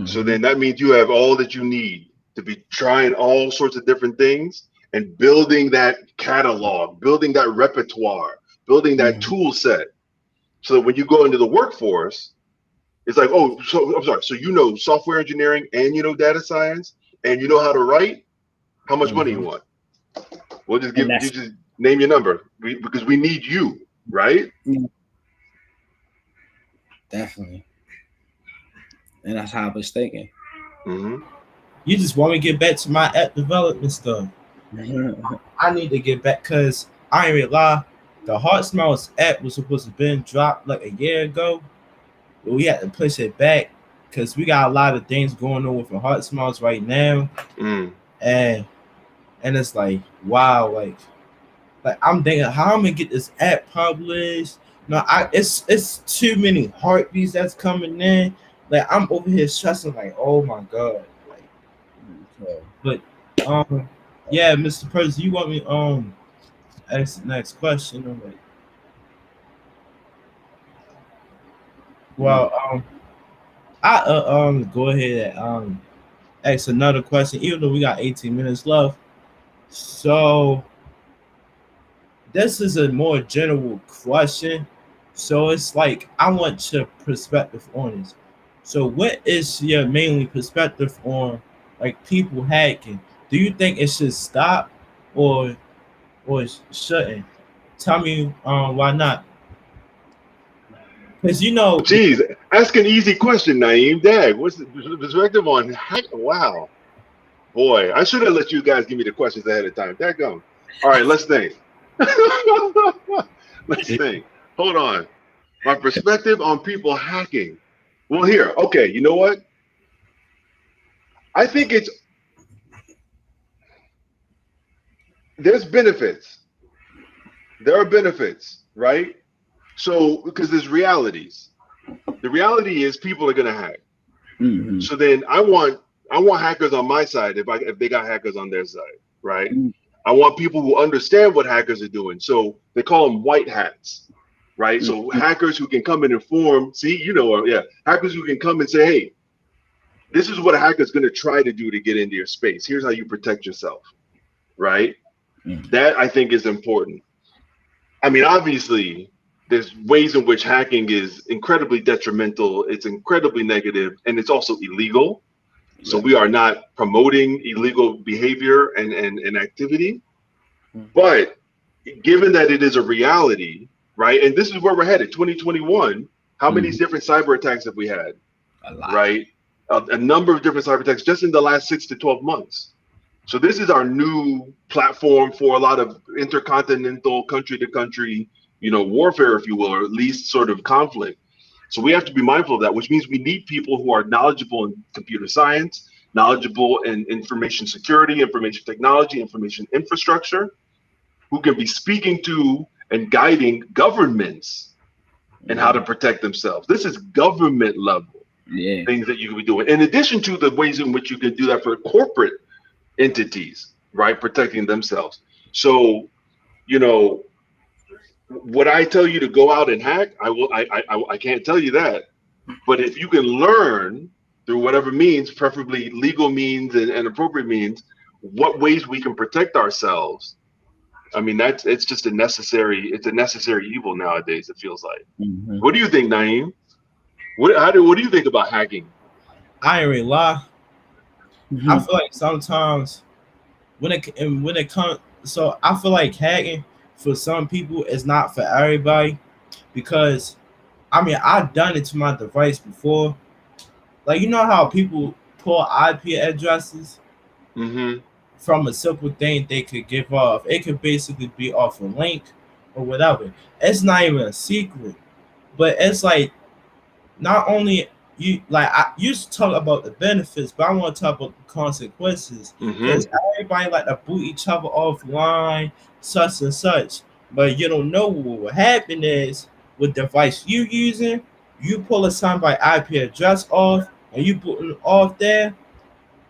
So then that means you have all that you need to be trying all sorts of different things and building that catalog, building that repertoire, building that tool set, so that when you go into the workforce, it's like, oh, so I'm sorry. So you know software engineering and you know data science and you know how to write. How much money you want? We'll just give you just name your number because we need you, right? Definitely. And that's how I was thinking. You just want me to get back to my app development stuff. I need to get back because I ain't really lie. The Heart Smiles app was supposed to have been dropped like a year ago. But we had to push it back because we got a lot of things going on with the Heart Smiles right now. And it's like, wow, like I'm thinking how I'm gonna get this app published. No, it's too many heartbeats that's coming in. Like I'm over here stressing, like, oh my god. Like, but yeah, Mr. Percy, you want me ask the next question? I'm like, well, I go ahead and ask another question, even though we got 18 minutes left. So this is a more general question. So it's like I want your perspective on this. So what is your mainly perspective on like people hacking? Do you think it should stop or shouldn't? Tell me why not? Because you know, geez, ask an easy question, Naeem. Dag, what's the perspective on hack? Wow, boy, I should have let you guys give me the questions ahead of time. Daggone. All right, let's think. Let's think. Hold on. My perspective on people hacking. Well, here, okay. You know what? I think there's benefits. There are benefits, right? So, because there's realities. The reality is people are gonna hack. So then I want hackers on my side if they got hackers on their side, right? I want people who understand what hackers are doing. So they call them white hats, right? So hackers who can come and inform, hackers who can come and say, hey, this is what a hacker's gonna try to do to get into your space. Here's how you protect yourself, right? That I think is important. I mean, obviously, there's ways in which hacking is incredibly detrimental, it's incredibly negative, and it's also illegal. So we are not promoting illegal behavior and activity. But given that it is a reality, right? And this is where we're headed, 2021, how many different cyber attacks have we had? A lot. Right? A number of different cyber attacks just in the last 6 to 12 months. So this is our new platform for a lot of intercontinental, country to country, warfare, if you will, or at least sort of conflict. So we have to be mindful of that, which means we need people who are knowledgeable in computer science, knowledgeable in information security, information technology, information infrastructure, who can be speaking to and guiding governments and how to protect themselves. This is government level things that you can be doing. In addition to the ways in which you can do that for corporate entities, right? Protecting themselves. So, you know, would I tell you to go out and hack? I can't tell you that. But if you can learn through whatever means, preferably legal means and appropriate means, what ways we can protect ourselves. I mean, it's just a necessary evil nowadays, it feels like. What do you think, Naeem? What do you think about hacking? I ain't really lie. I feel like sometimes when it comes, so I feel like hacking for some people is not for everybody, because I mean, I've done it to my device before. Like, you know how people pull IP addresses from a simple thing they could give off. It could basically be off a link or whatever. It's not even a secret, but it's like, not only you, like, I used to talk about the benefits, but I want to talk about the consequences, because everybody like to boot each other offline, such and such. But you don't know what will happen is, with the device you using, you pull a somebody IP address off and you put it off there,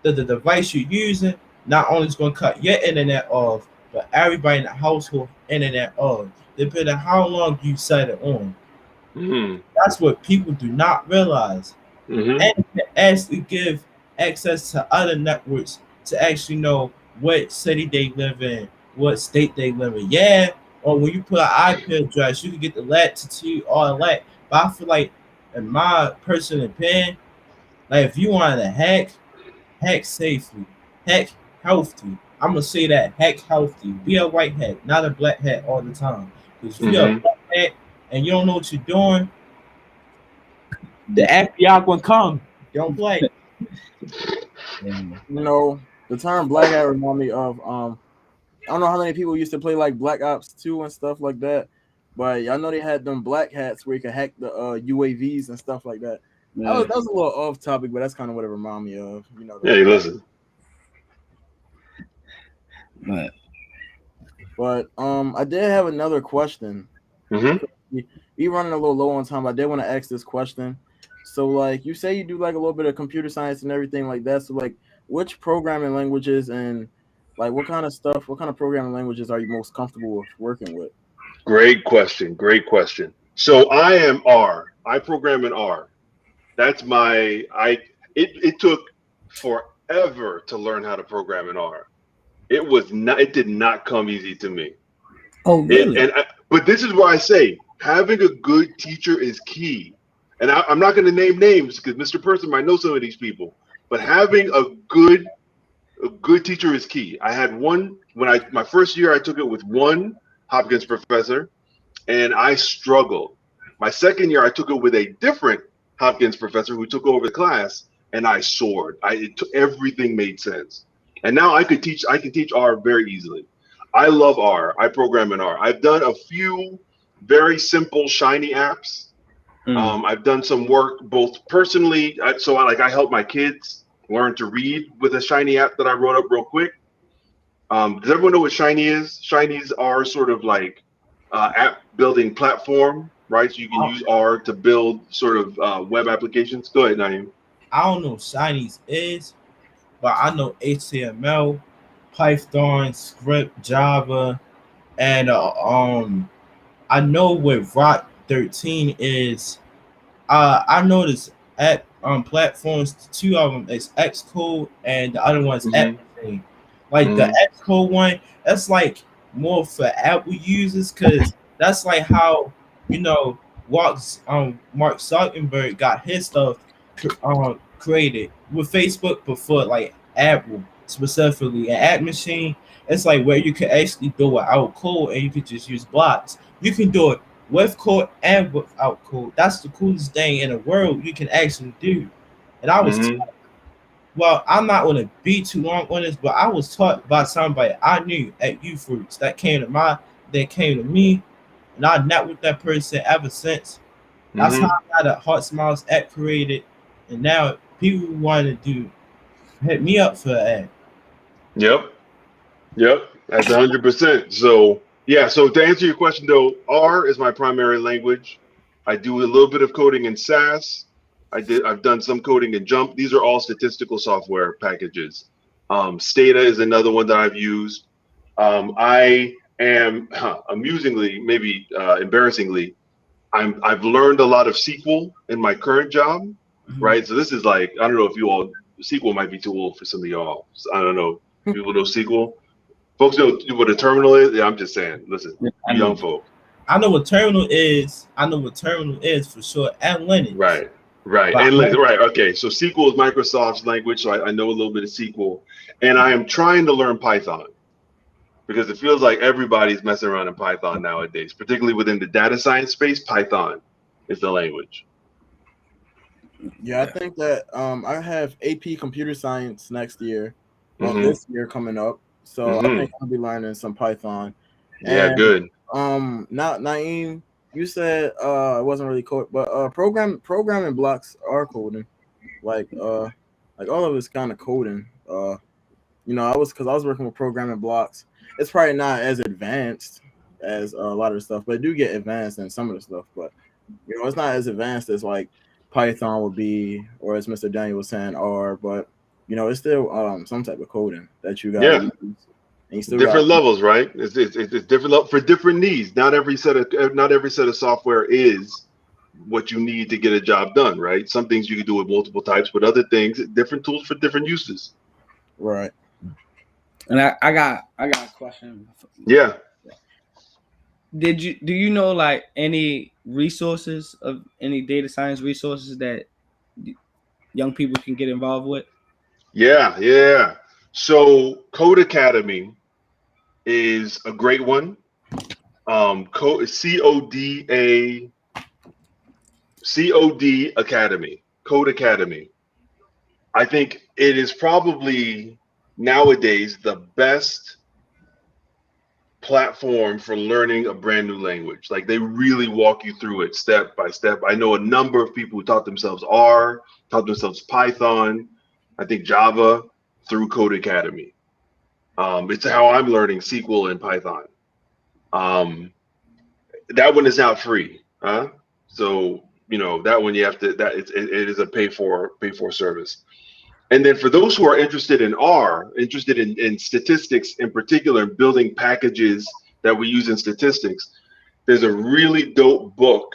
the device you're using not only is going to cut your internet off, but everybody in the household internet off, depending on how long you set it on. That's what people do not realize. And to actually give access to other networks to actually know what city they live in, what state they live in. Yeah, or when you put an IP address, you can get the latitude, all that. But I feel like, in my personal opinion, like, if you wanted to hack safely, hack healthy. I'm gonna say that, hack healthy. Be a white hat, not a black hat all the time. Because if you're a black hat and you don't know what you're doing, the FBI gonna come. Don't play. You know, the term black hat remind me of I don't know how many people used to play like Black Ops 2 and stuff like that, but I know they had them black hats where you could hack the UAVs and stuff like that. That was a little off topic, but that's kind of what it reminded me of. You know. Yeah, listen. But I did have another question. We running a little low on time. I did want to ask this question. So, like, you say you do like a little bit of computer science and everything like that. So, like, which programming languages and like what kind of programming languages are you most comfortable with working with? Great question. So I am R. I program in R. That's my it took forever to learn how to program in R. It did not come easy to me. Oh, really? But this is why I say having a good teacher is key. And I'm not going to name names because Mr. Person might know some of these people. But having a good teacher is key. I had one my first year I took it with one Hopkins professor, and I struggled. My second year I took it with a different Hopkins professor who took over the class, and I soared. Everything made sense. And now I can teach R very easily. I love R. I program in R. I've done a few very simple Shiny apps. I've done some work both personally. I help my kids learn to read with a Shiny app that I wrote up real quick. Does everyone know what Shiny is? Shinies are sort of like app building platform, right? So you can use R to build sort of web applications. Go ahead, Naeem. I don't know what Shinies is, but I know HTML, Python, script, Java, and I know what Rock 13 is. I know this app platforms. Two of them is Xcode, and the other one's Everything. Like the Xcode one, that's like more for Apple users, because that's like how, you know, Mark Zuckerberg got his stuff created with Facebook, but for like Apple specifically. An app machine, it's like where you can actually do it without code and you can just use blocks. You can do it with code and without code. That's the coolest thing in the world you can actually do. And I was taught, well, I'm not going to be too long on this, but I was taught by somebody I knew at Youth Roots that came to me, and I networked with that person ever since. That's how I got a Heart Smiles app created, and now people want to hit me up for that. Yep, that's 100%. So Yeah, so to answer your question though, R is my primary language. I do a little bit of coding in SAS. I've done some coding in Jump. These are all statistical software packages. Stata is another one that I've used. I am amusingly, maybe embarrassingly, I've learned a lot of SQL in my current job, right? So this is like, I don't know if you all, SQL might be too old for some of y'all. So I don't know. People know SQL. Folks know what a terminal is. Yeah, I'm just saying. Listen, Yeah, I you know. young folk. I know what terminal is. I know what terminal is for sure. And Linux. Right, right, But and right. Okay, so SQL is Microsoft's language, so I know a little bit of SQL, and I am trying to learn Python because it feels like everybody's messing around in Python nowadays, particularly within the data science space. Python is the language. Yeah, I think that I have AP Computer Science next year. Well, Mhm. this year coming up, so I think I'll be learning some Python. Yeah, And good. now Naeem, you said it wasn't really code, but programming blocks are coding. Like all of it's kind of coding. I was working with programming blocks. It's probably not as advanced as a lot of the stuff, but it do get advanced in some of the stuff. But it's not as advanced as like Python would be, or as Mr. Daniel was saying, R. But it's still some type of coding that you gotta Yeah, use, and you still got different levels, right? It's different for different needs. Not every set of software is what you need to get a job done, right? Some things you can do with multiple types, but other things, different tools for different uses. right. And I got a question. Yeah. Do you know like any resources of any data science resources that young people can get involved with? Yeah. So Code Academy is a great one. COD Academy, Code Academy. I think it is probably nowadays the best platform for learning a brand new language. Like they really walk you through it step by step. I know a number of people who taught themselves R, taught themselves Python, I think Java through Code Academy. It's how I'm learning SQL and Python. That one is not free, huh? So that one you have to it is a pay for service. And then for those who are interested in R, interested in statistics in particular, building packages that we use in statistics, there's a really dope book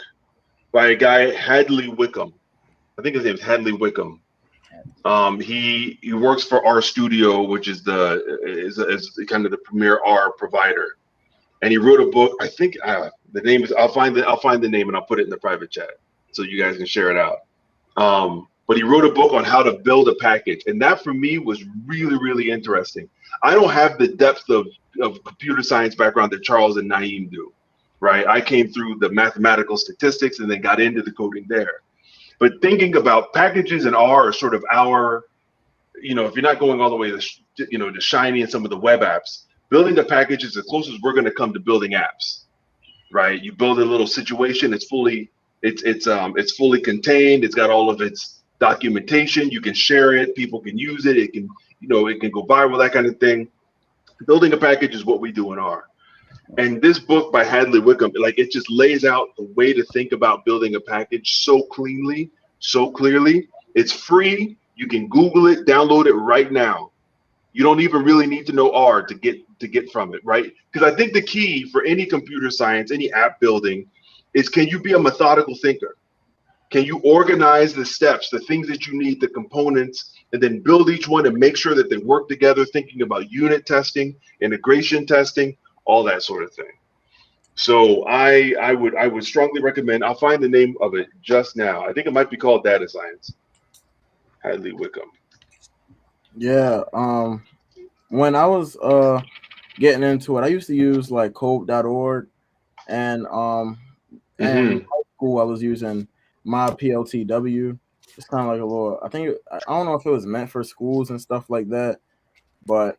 by a guy, Hadley Wickham. I think his name is Hadley Wickham. He works for R Studio, which is is kind of the premier R provider. And he wrote a book. I think the name is. I'll find the name and I'll put it in the private chat so you guys can share it out. But he wrote a book on how to build a package, and that for me was really, really interesting. I don't have the depth of computer science background that Charles and Naeem do, right? I came through the mathematical statistics and then got into the coding there. But thinking about packages in R are sort of our, if you're not going all the way to Shiny and some of the web apps, building a package is the closest we're going to come to building apps, right? You build a little situation. It's fully contained. It's got all of its documentation. You can share it. People can use it. It can go viral, that kind of thing. Building a package is what we do in R. And this book by Hadley Wickham, like it just lays out the way to think about building a package so cleanly, so clearly. It's free. You can Google it, download it right now. You don't even really need to know R to get from it, right? Because I think the key for any computer science, any app building, is can you be a methodical thinker? Can you organize the steps, the things that you need, the components, and then build each one and make sure that they work together, thinking about unit testing, integration testing, all that sort of thing. So I would strongly recommend. I'll find the name of it just now. I think it might be called Data Science. Hadley Wickham. Yeah. When I was getting into it, I used to use like code.org, and in high school I was using MyPLTW. It's kind of like a little. I don't know if it was meant for schools and stuff like that, but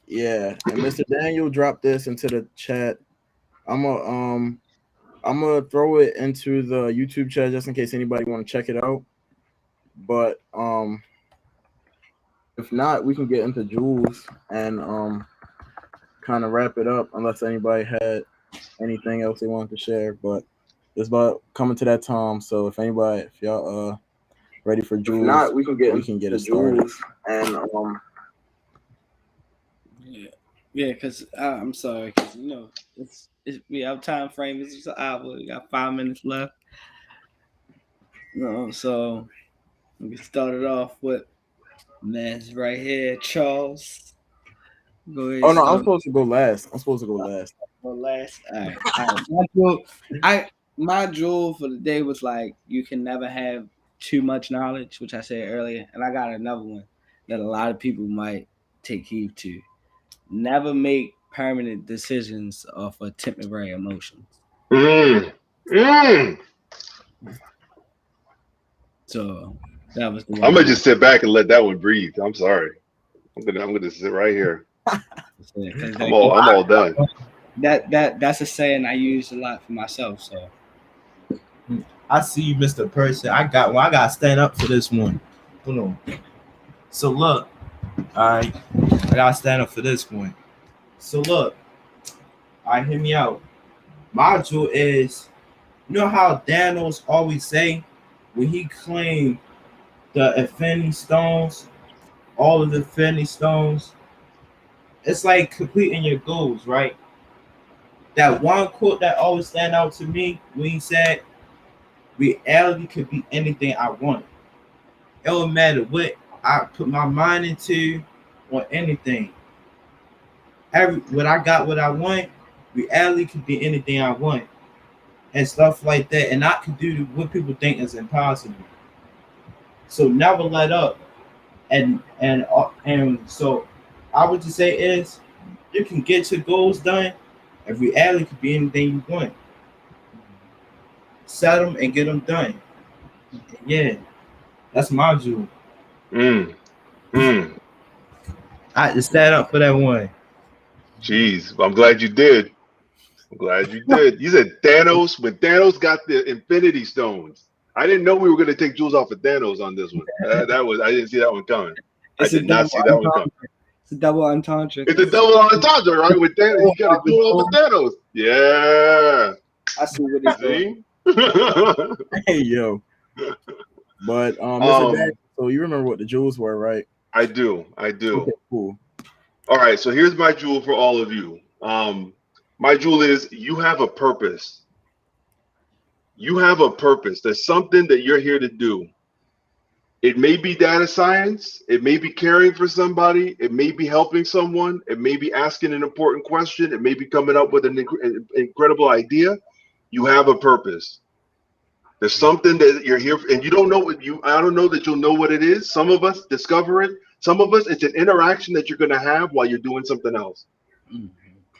yeah. And Mr. Daniel dropped this into the chat. I'm gonna throw it into the YouTube chat just in case anybody want to check it out. But if not, we can get into Jules and kind of wrap it up unless anybody had anything else they wanted to share. But it's about coming to that time. So if y'all ready for Jules, if not, we can get it started. Jules and Yeah, because I'm sorry, because our time frame is just an hour. We got 5 minutes left. So we started off with man's right here, Charles. Go ahead. Oh no, I'm supposed to go last. Well, last. All right. My jewel for the day was like, you can never have too much knowledge, which I said earlier, and I got another one that a lot of people might take heed to. Never make permanent decisions off of temporary emotions. So that was the one. I'm gonna just sit back and let that one breathe. I'm sorry. I'm gonna sit right here. I'm all done. That's a saying I use a lot for myself. So I see you, Mr. Person. I gotta stand up for this one. Hold on. So look, all right, I gotta stand up for this one. So look, all right, hear me out. My jewel is, you know how Thanos always say when he claimed the Infinity Stones, all of the Infinity Stones, it's like completing your goals, right? That one quote that always stand out to me when he said, reality could be anything I want. It don't matter what I put my mind into or anything. What I want, reality could be anything I want. And stuff like that. And I could do what people think is impossible. So never let up. And so I would just say is, you can get your goals done, and reality could be anything you want. Set them and get them done. Yeah, that's my jewel. I just stand up for that one. Jeez, I'm glad you did. You said Thanos, when Thanos got the Infinity Stones. I didn't know we were going to take Jules off of Thanos on this one. I didn't see that one coming. I did not see that one coming. It's a double entendre. It's a double entendre, right? With Thanos, you got to do it off of Thanos. Yeah. I see what it's doing. Hey yo. But Mr. Dad, so you remember what the jewels were, right? I do. Okay, cool. All right, so here's my jewel for all of you. My jewel is, you have a purpose. You have a purpose. There's something that you're here to do. It may be data science. It may be caring for somebody. It may be helping someone. It may be asking an important question. It may be coming up with an incredible idea. You have a purpose. There's something that you're here for, and you don't know I don't know that you'll know what it is. Some of us discover it. Some of us, it's an interaction that you're going to have while you're doing something else.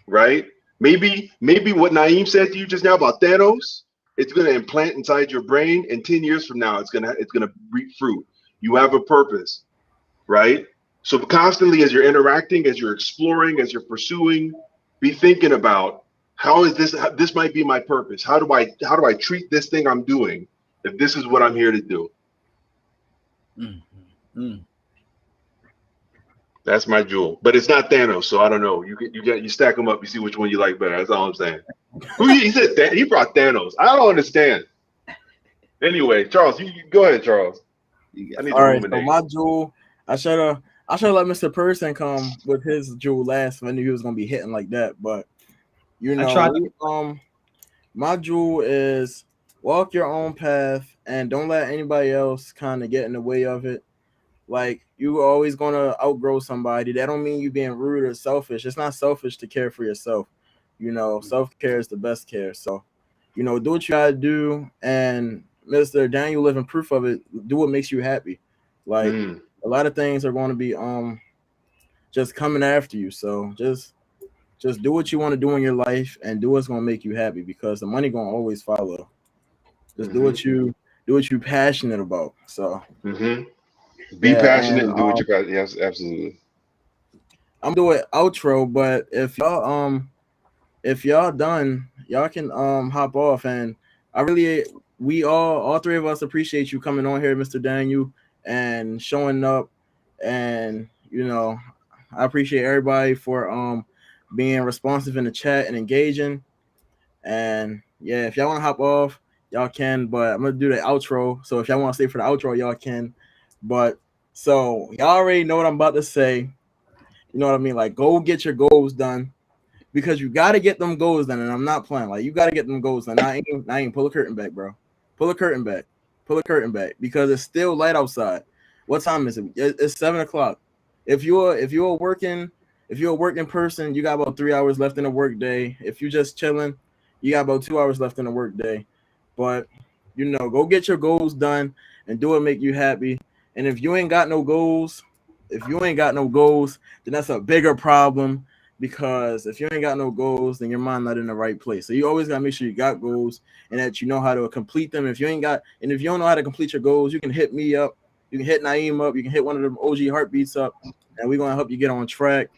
Right? Maybe what Naeem said to you just now about Thanos, it's going to implant inside your brain, and 10 years from now, it's going to reap fruit. You have a purpose, right? So constantly, as you're interacting, as you're exploring, as you're pursuing, be thinking about, how is this might be my purpose. How do I treat this thing I'm doing if this is what I'm here to do? That's my jewel, but it's not Thanos, so I don't know. You stack them up, you see which one you like better. That's all I'm saying. He said he brought Thanos. I don't understand. Anyway, Charles, you go ahead, Charles. All right, so my jewel, I should have let Mr. Person come with his jewel last. I knew he was gonna be hitting like that, but my jewel is walk your own path and don't let anybody else kind of get in the way of it. Like, you are always gonna outgrow somebody. That don't mean you being rude or selfish. It's not selfish to care for yourself. Self-care is the best care. So, do what you gotta do. And Mr. Daniel living proof of it. Do what makes you happy. Like, a lot of things are going to be just coming after you. So just do what you want to do in your life and do what's going to make you happy, because the money going to always follow. Just do what you're passionate about. So be passionate and do what you're passionate. Yes, absolutely. I'm doing outro, but if y'all done, y'all can hop off. And we all three of us appreciate you coming on here, Mr. Daniel, and showing up. And I appreciate everybody for being responsive in the chat and engaging. And yeah, if y'all want to hop off, y'all can. But I'm gonna do the outro. So if y'all want to stay for the outro, y'all can. But so y'all already know what I'm about to say. You know what I mean? Like, go get your goals done, because you got to get them goals done. And I'm not playing. Like, you got to get them goals done. I ain't pull a curtain back, bro. Pull a curtain back. Pull a curtain back, because it's still light outside. What time is it? It's 7 o'clock. If you're a working person, you got about 3 hours left in the work day. If you're just chilling, you got about 2 hours left in the work day. But go get your goals done and do what make you happy. And if you ain't got no goals, then that's a bigger problem, because if you ain't got no goals, then your mind not in the right place. So you always gotta make sure you got goals and that you know how to complete them. If you don't know how to complete your goals, you can hit me up, you can hit Naeem up, you can hit one of them OG Heartbeats up, and we're gonna help you get on track.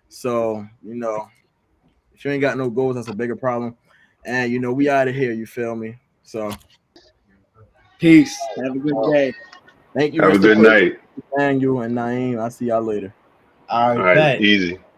So if you ain't got no goals, that's a bigger problem. And we out of here, you feel me? So Peace. Have a good day. Thank you. Have a good night. Daniel and Naeem. I'll see y'all later. All All right, right, easy.